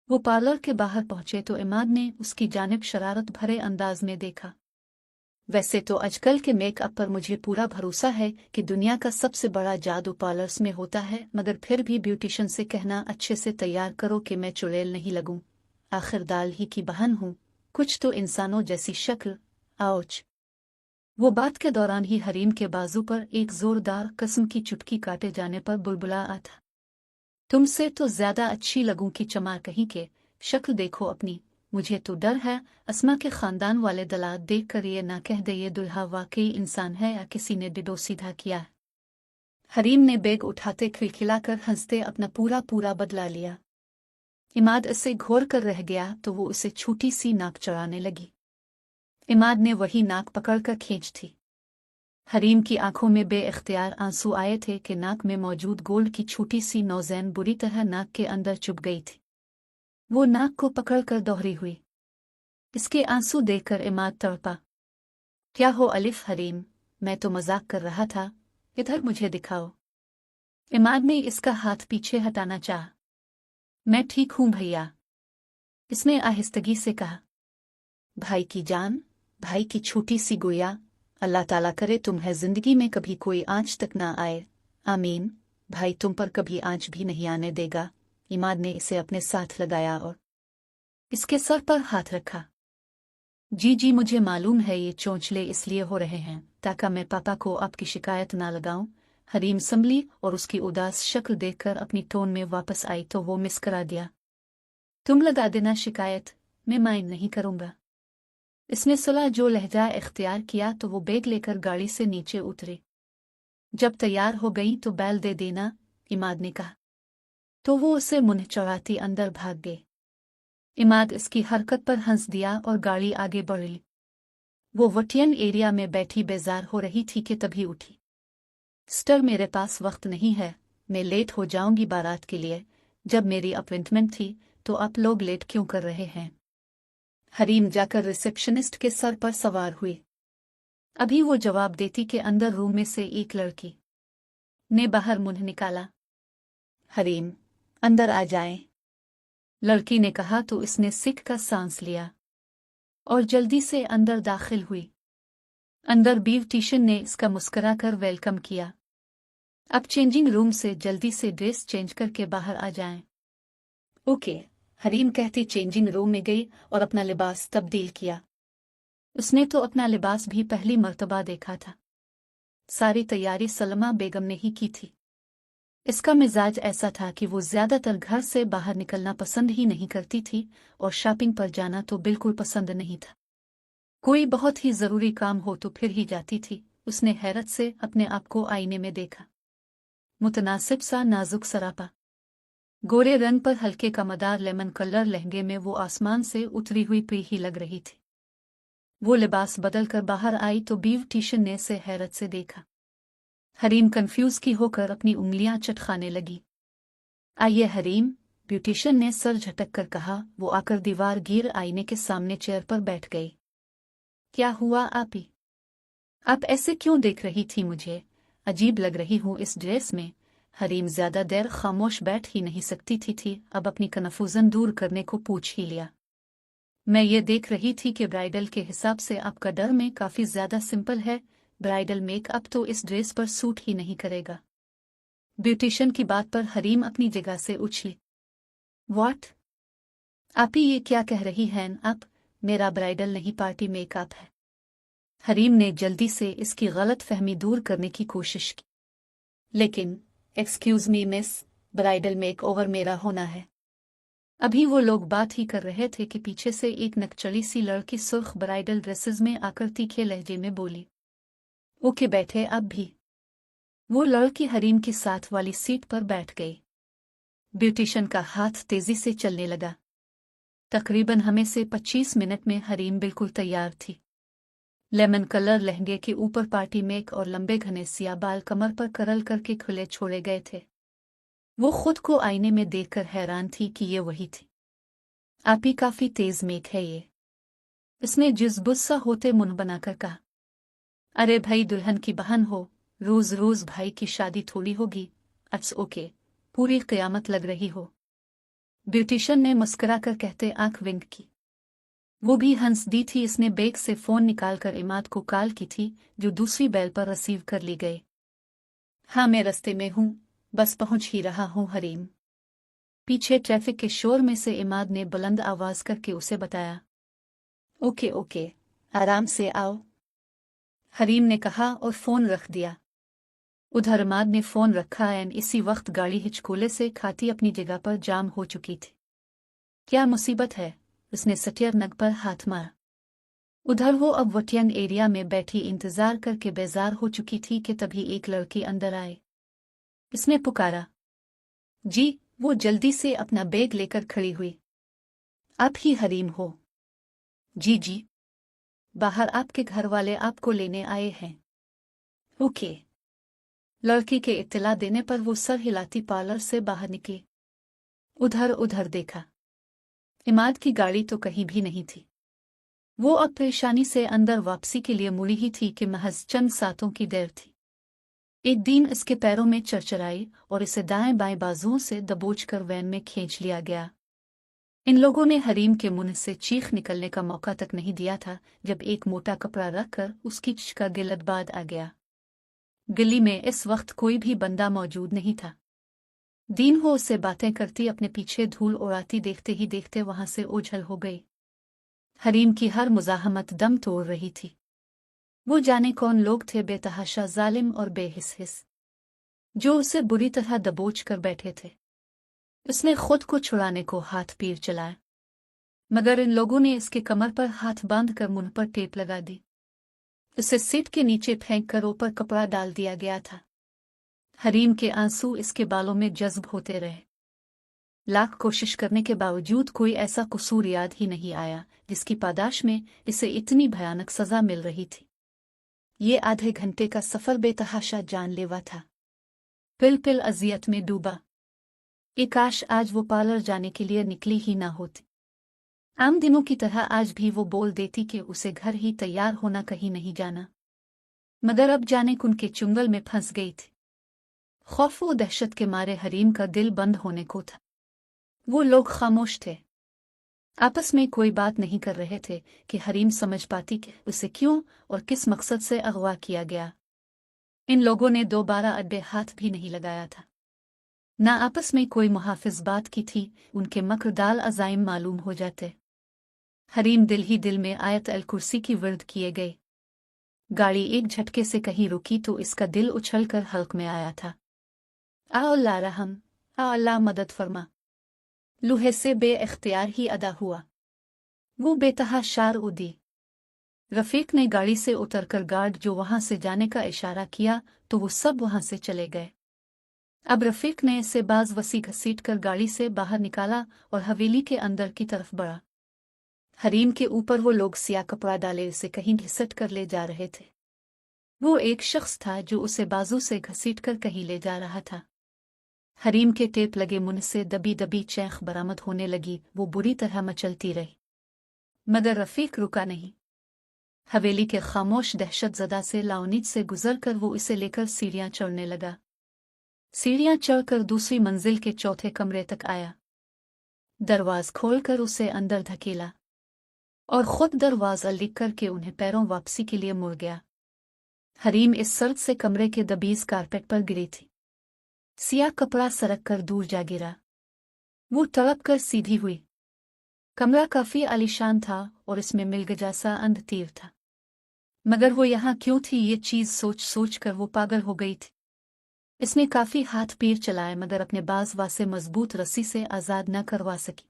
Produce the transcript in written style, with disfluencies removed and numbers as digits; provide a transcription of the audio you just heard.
वो पार्लर के बाहर पहुंचे तो इमाद ने उसकी जानिब शरारत भरे अंदाज में देखा। वैसे तो आजकल के मेकअप पर मुझे पूरा भरोसा है कि दुनिया का सबसे बड़ा जादू पार्लर्स में होता है, मगर फिर भी ब्यूटिशियन से कहना अच्छे से तैयार करो कि मैं चुड़ैल नहीं लगूं। आखिर दाल ही की बहन हूं, कुछ तो इंसानों जैसी शक्ल। आउच। वो बात के दौरान ही हरीम के बाजू पर एक जोरदार किस्म की चुटकी काटे जाने पर बुलबुला था। तुमसे तो ज्यादा अच्छी लगूं कि चमार कहीं के, शक्ल देखो अपनी। मुझे तो डर है अस्मा के खानदान वाले दलाल देख कर ये ना कह दे ये दुल्हा वाकई इंसान है या किसी ने डिडो सीधा किया। हरीम ने बेग उठाते खिलखिलाकर हंसते अपना पूरा पूरा बदला लिया। इमाद इससे घोर कर रह गया तो वो उसे छोटी सी नाक चढ़ाने लगी। इमाद ने वही नाक पकड़कर खींच थी। हरीम की आंखों में बेइख्तियार आंसू आए थे कि नाक में मौजूद गोल्ड की छोटी सी नौजैन बुरी तरह नाक के अंदर चुभ गई थी। वो नाक को पकड़कर दोहरी हुई। इसके आंसू देखकर इमाद तड़पा। क्या हो अलिफ हरीम, मैं तो मजाक कर रहा था, इधर मुझे दिखाओ। इमाद ने इसका हाथ पीछे हटाना चाहा। मैं ठीक हूं भैया, इसने आहिस्तगी से कहा। भाई की जान, भाई की छोटी सी गुड़िया, अल्लाह ताला करे तुम्हें जिंदगी में कभी कोई आंच तक ना आए। आमीन। भाई तुम पर कभी आंच भी नहीं आने देगा। इमाद ने इसे अपने साथ लगाया और इसके सर पर हाथ रखा। जी जी मुझे मालूम है ये चोंचले इसलिए हो रहे हैं ताकि मैं पापा को आपकी शिकायत ना लगाऊं। हरीम संभली और उसकी उदास शक्ल देखकर अपनी टोन में वापस आई तो वो मुस्कुरा दिया। तुम लगा देना शिकायत, मैं माइंड नहीं करूंगा। इसने सुलह जो लहजा इख्तियार किया तो वो बैग लेकर गाड़ी से नीचे उतरे। जब तैयार हो गई तो बैल दे देना, इमाद ने कहा। तो वो उसे मुंह चढ़ाती अंदर भाग गए। इमाद इसकी हरकत पर हंस दिया और गाड़ी आगे बढ़ी। वो वटियन एरिया में बैठी बेजार हो रही थी कि तभी उठी। सिस्टर मेरे पास वक्त नहीं है, मैं लेट हो जाऊंगी बारात के लिए। जब मेरी अपॉइंटमेंट थी तो आप लोग लेट क्यों कर रहे हैं? हरीम जाकर रिसेप्शनिस्ट के सर पर सवार हुई। अभी वो जवाब देती कि अंदर रूम में से एक लड़की ने बाहर मुंह निकाला। हरीम, अंदर आ जाएं। लड़की ने कहा तो इसने सिक का सांस लिया और जल्दी से अंदर दाखिल हुई। अंदर ब्यूटिशियन ने इसका मुस्कुराकर वेलकम किया। अब चेंजिंग रूम से जल्दी से ड्रेस चेंज करके बाहर आ जाएं। ओके, हरीम कहती चेंजिंग रूम में गई और अपना लिबास तब्दील किया। उसने तो अपना लिबास भी पहली मर्तबा देखा था। सारी तैयारी सलमा बेगम ने ही की थी। इसका मिजाज ऐसा था कि वो ज्यादातर घर से बाहर निकलना पसंद ही नहीं करती थी और शॉपिंग पर जाना तो बिल्कुल पसंद नहीं था। कोई बहुत ही जरूरी काम हो तो फिर ही जाती थी। उसने हैरत से अपने आप को आईने में देखा। मुतनासिब सा नाजुक सरापा, गोरे रंग पर हल्के कमदार लेमन कलर लहंगे में वो आसमान से उतरी हुई प्री ही लग रही थी। वो लिबास बदल कर बाहर आई तो ब्यूटिशियन ने से हैरत से देखा। हरीम कंफ्यूज की होकर अपनी उंगलियां चटखाने लगी। आइए हरीम, ब्यूटिशियन ने सर झटक कर कहा। वो आकर दीवार गिर आईने के सामने चेयर पर बैठ गई। क्या हुआ आपी? आप ऐसे क्यों देख रही थी मुझे? अजीब लग रही हूं इस ड्रेस में। हरीम ज्यादा देर खामोश बैठ ही नहीं सकती थी। अब अपनी कन्फ्यूजन दूर करने को पूछ ही लिया। मैं ये देख रही थी कि ब्राइडल के हिसाब से आपका डर में काफी ज्यादा सिंपल है। ब्राइडल मेकअप तो इस ड्रेस पर सूट ही नहीं करेगा। ब्यूटिशियन की बात पर हरीम अपनी जगह से उछली। व्हाट? आप ही ये क्या कह रही हैं आप? मेरा ब्राइडल नहीं पार्टी मेकअप है। हरीम ने जल्दी से इसकी गलत फहमी दूर करने की कोशिश की। लेकिन excuse me miss, bridal makeover मेरा होना है। अभी वो लोग बात ही कर रहे थे कि पीछे से एक नकचली सी लड़की सुर्ख ब्राइडल ड्रेसेस में आकर तीखे लहजे में बोली। ओके बैठे अब भी। वो लड़की हरीम की साथ वाली सीट पर बैठ गई। ब्यूटिशियन का हाथ तेजी से चलने लगा। तकरीबन हमें से 25 मिनट में हरीम बिल्कुल तैयार थी। लेमन कलर लहंगे के ऊपर पार्टी मेक और लंबे घने सिया बाल कमर पर करल करके खुले छोड़े गए थे। वो खुद को आईने में देखकर हैरान थी कि ये वही थी। आप ही काफी तेज मेक है ये, इसने जुज़बुज़ होते मुंह बनाकर कहा। अरे भाई दुल्हन की बहन हो, रोज रोज भाई की शादी थोड़ी होगी। इट्स ओके, पूरी क़यामत लग रही हो। ब्यूटिशियन ने मुस्कुराकर कहते आंख विंक की। वो भी हंस दी थी। इसने बैग से फोन निकालकर इमाद को कॉल की थी, जो दूसरी बेल पर रिसीव कर ली गई। हाँ, मैं रास्ते में हूँ, बस पहुंच ही रहा हूँ हरीम। पीछे ट्रैफिक के शोर में से इमाद ने बुलंद आवाज करके उसे बताया। ओके ओके, आराम से आओ, हरीम ने कहा और फोन रख दिया। उधर इमाद ने फोन रखा एंड इसी वक्त गाड़ी हिचकोले से खाती अपनी जगह पर जाम हो चुकी थी। क्या मुसीबत है, उसने सटियर नग पर हाथ मारा। उधर वो अब वटियंग एरिया में बैठी इंतजार करके बेजार हो चुकी थी कि तभी एक लड़की अंदर आए। इसने पुकारा, जी। वो जल्दी से अपना बैग लेकर खड़ी हुई। आप ही हरीम हो? जी जी, बाहर आपके घर वाले आपको लेने आए हैं। ओके। लड़की के इत्तला देने पर वो सर हिलाती पार्लर से बाहर निकली। उधर उधर देखा, इमाद की गाड़ी तो कहीं भी नहीं थी। वो अब परेशानी से अंदर वापसी के लिए मुड़ी ही थी कि महज चंद सातों की देर थी। एक दिन इसके पैरों में चरचराई और इसे दाएं बाएं बाजुओं से दबोचकर वैन में खींच लिया गया। इन लोगों ने हरीम के मुंह से चीख निकलने का मौका तक नहीं दिया था जब एक मोटा कपड़ा रखकर उसकी चीख का गिलदबाद आ गया। गली में इस वक्त कोई भी बंदा मौजूद नहीं था। दीन हो उससे बातें करती अपने पीछे धूल उड़ाती देखते ही देखते वहां से ओझल हो गई। हरीम की हर मुजाहमत दम तोड़ रही थी। वो जाने कौन लोग थे, बेतहाशा जालिम और बेहिस, जो उसे बुरी तरह दबोच कर बैठे थे। उसने खुद को छुड़ाने को हाथ पीर चलाया, मगर इन लोगों ने इसके कमर पर हाथ बांध कर मुंह पर टेप लगा दी। उसे सीट के नीचे फेंक कर ऊपर कपड़ा डाल दिया गया था। हरीम के आंसू इसके बालों में जज्ब होते रहे। लाख कोशिश करने के बावजूद कोई ऐसा कसूर याद ही नहीं आया जिसकी पादाश में इसे इतनी भयानक सजा मिल रही थी। ये आधे घंटे का सफर बेतहाशा जानलेवा था। पिल पिल अजियत में डूबा। काश आज वो पार्लर जाने के लिए निकली ही ना होती। आम दिनों की तरह आज भी वो बोल देती कि उसे घर ही तैयार होना, कहीं नहीं जाना, मगर अब जाने कुन के चुंगल में फंस गई थी। खौफ व दहशत के मारे हरीम का दिल बंद होने को था। वो लोग खामोश थे, आपस में कोई बात नहीं कर रहे थे कि हरीम समझ पाती कि उसे क्यों और किस मकसद से अगवा किया गया। इन लोगों ने दोबारा अड्डे हाथ भी नहीं लगाया था, ना आपस में कोई मुहाफिज बात की थी। उनके मकरदाल अजाइम मालूम हो जाते। हरीम दिल ही दिल में आयत अल कुर्सी की वर्द किए गए। गाड़ी एक झटके से कहीं रुकी तो इसका दिल उछलकर हल्क में आया था। आ अल्लाह रहम, आ अल्लाह मदद फरमा। लूहे से बे-इख्तियार ही अदा हुआ। वो बेतहाशार उदी। रफीक ने गाड़ी से उतरकर गार्ड जो वहां से जाने का इशारा किया तो वो सब वहां से चले गए। अब रफीक ने इसे बाज वसी घसीट कर गाड़ी से बाहर निकाला और हवेली के अंदर की तरफ बढ़ा। हरीम के ऊपर वो लोग सिया कपड़ा डाले उसे कहीं घिसट कर ले जा रहे थे। वो एक शख्स था जो उसे बाजू से घसीट कर कहीं ले जा रहा था। हरीम के टेप लगे मुंह से दबी दबी चैख बरामद होने लगी। वो बुरी तरह मचलती रही, मगर रफीक रुका नहीं। हवेली के खामोश दहशतजदा से लाउनीद से गुजरकर वो इसे लेकर सीढ़ियां चढ़ने लगा। सीढ़ियां चढ़कर दूसरी मंजिल के चौथे कमरे तक आया। दरवाज खोलकर उसे अंदर धकेला और खुद दरवाजा लिख करके उन्हें पैरों वापसी के लिए मुड़ गया। हरीम इस सर्द से कमरे के दबीज कारपेट पर गिरी थी। सिया कपड़ा सरक कर दूर जा गिरा। वो तड़प कर सीधी हुई। कमरा काफी आलीशान था और इसमें मिलगजासा अंध तीर था, मगर वो यहाँ क्यों थी ये चीज सोच सोच कर वो पागल हो गई थी। इसने काफी हाथ पीर चलाए मगर अपने बाजवा से मजबूत रस्सी से आजाद न करवा सकी।